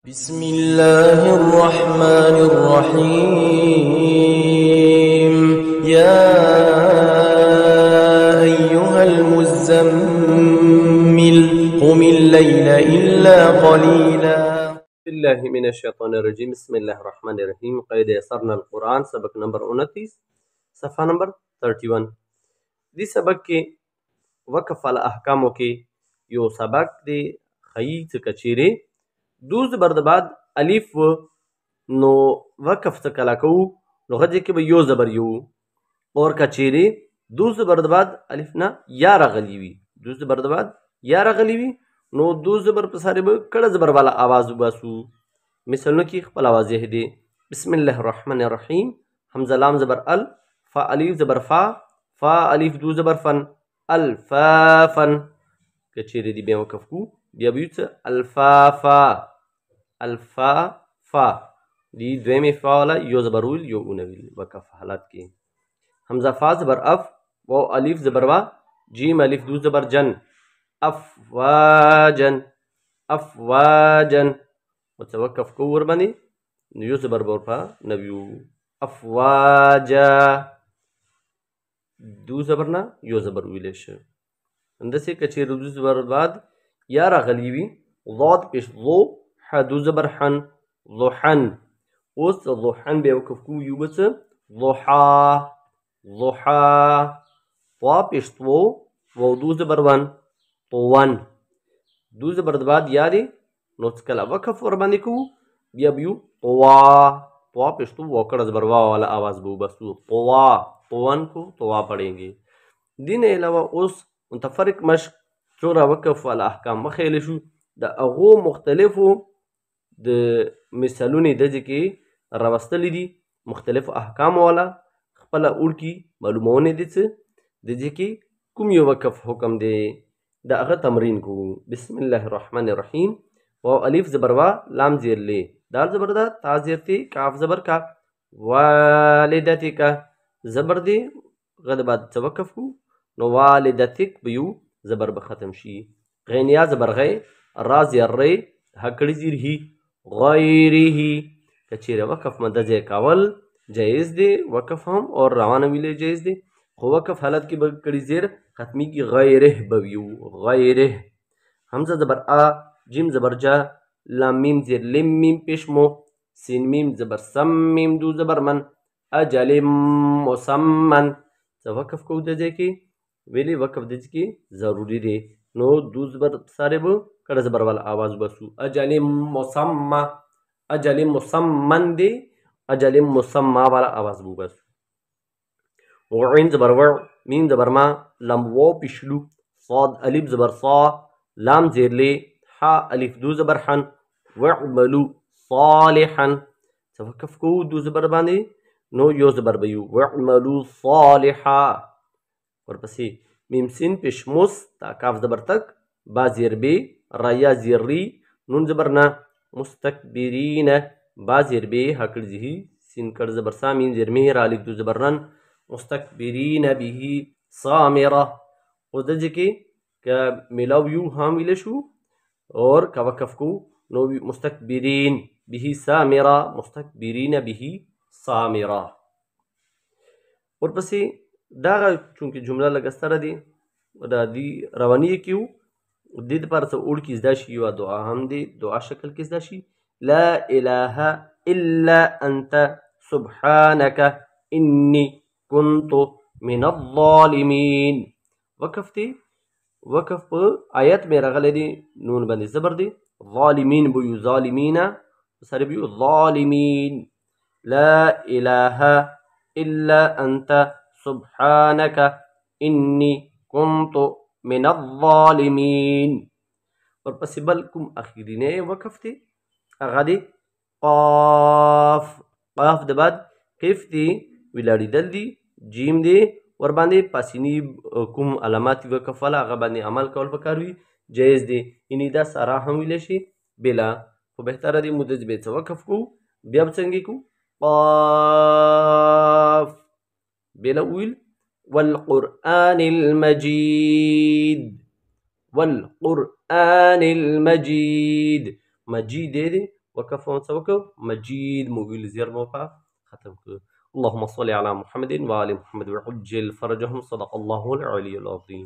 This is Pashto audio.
بسم الله الرحمن الرحيم يا أيها المزمل قم الليل إلا قليلا. بالله من الشیطان الرجیم. بسم الله الرحمن الرحیم. قید یسرنا القرآن سبق نمبر 29 صفحه نمبر 31. دی سبق کې وقف الاحکامو کې یو سبق دی خیی څخه چیرې دوز برد بعد الف نو وقف څخه کلا کوو نو غځې کې به یو زبر یو اور کچیرې دوز برد بعد الف نه یا راغلی وي دوز برد بعد یا راغلی وي نو دو زبر په سارے به کړه زبر والا आवाज وباسو. مثالونو کې خپل आवाज یې دی. بسم الله الرحمن الرحیم. حمزه لام زبر ال، فا الف زبر فا، فا الف دو زبر فن، الفافن. کچېرې دی بیا وقف کو بیا به یو الفافا، الفافا دی دویمې فا والا یو زبر ویل یو اونویل وقف حالات کې. حمزه فا زبر اف، واو الف زبر وا، جیم الف دو زبر جن، افواجا افواجا. متوقف کو ور باندې نو یو زبر ورپا نبیو افواجا دو زبر نه یو زبر ویلی شه. همداسې که چېرې دو زبر بعد یا راغلی وي ضاد پیش ضو، ح دو زبر حن، ضحن. اوس ضحن بیا وقف کو یو به څه ضحا، ضحا. طا پیش طو، واو دو زبر ون، طوان. دو زبر بعد یا دی نو کله وقف ور باندې کوو بیا به یو طوا، طوا پیش تو واو کړه زبر وا والا आवाज به وباسو طوا، طوان کو طوا پڑھیں گے. دین علاوه اوس متفرق مشق څومره وقف والا احکام مخیلی شو د هغو مختلفو د مثالونې دځې کې راوستلی دي مختلف احکام والا خپله اوړکي معلومونې دي څه دځې کې کوم یو وقف حکم دی د هغه تمرین کو. بسم الله الرحمن الرحیم. واو الف زبر وا، لام زیر لی، دال زبر دا، تا زیر تی، کاف زبر کا، والدتک زبر دی غد بعد توقف کو نو والدتک بیو زبر به ختم شي. غین یا زبر غی، را زیر ری، هکړی زیر هی، غیره. که چیرې وقف مده ځای کول جایز دی، وقف هم اور روانه ویلی جایز دی، خو وقف حالت کې به کړي زیر ختمی کی غیره بویو غیره. حمزه زبر آ، جیم زبر جا، لام میم زیر لم میم پیشمو، سین میم زبر سم میم دو زبر من، اجل مسمن. څه وقف کو د ځای کې ویلی وقف د ځای کې ضروری دی نو دو زبر سارے به کړه زبر والا आवाज وباسو. اجل مسمى، اجل مسمن دی، اجل مسمى والا आवाज وباسو. وعين زبر وع، میم زبر ما، لم واو پیشلو، صاد الف زبر صا، لام زیر لی، حا الف دو زبر حن، وعملو صالحا. توقف کو دو زبر باندې نو یو زبر بیو وعملو صالحا. ورپسې میم سین پیش مس، تا کاف زبر تک، با زیر بی، را یا زیر ری، نون زبر نا، مستکبرین، با زیر بی، حکر زیهی، سین کر زبر سا، میم زیر می، را الف دو زبر رن، مستکبرین به سامره. اوس دځې کې که میلاو یو هم ویلی شو اور که وقف کو نو مستکبرین به سامره، مستکبرین به سامره. ورپسې دغه چونکې جمله لږ ستره دی راځي رواني یې کیو دې دپاره څه اوړکي زده شي یوه دعا هم دی دعا شکل کې زده شي. لا اله الا انت سبحانك انی كنت من الظالمین. وقف دی وقف په آیت میں راغلی دی نون باندې زبر دی، ظالمین بویو ظالمین سره بویو ظالمین. لا اله الا انت سبحانك انی كنت من الظالمین. ورپسې بل کوم اخیرینی وقف دی هغه دی قاف، قاف د بعد قف دی ولاړېدل دی، جیم دی ورباندې پاسینی کوم علامات وقف والا هغه باندې عمل کول پکار وي جایز دی. یعنې دا سارا هم ویلی شي بلا، خو بهتره دی مو دځې به څه وقف کو بیا به څنګه کو قاف بلا ویل والقرآن المجید، والقرآن المجید. مجید دی وقف مو څه وکړو مجید مو ویل زیر مو په ختم کړو. اللهم صل على محمد وآل محمد وعجل فرجهم. صدق الله العلي العظيم.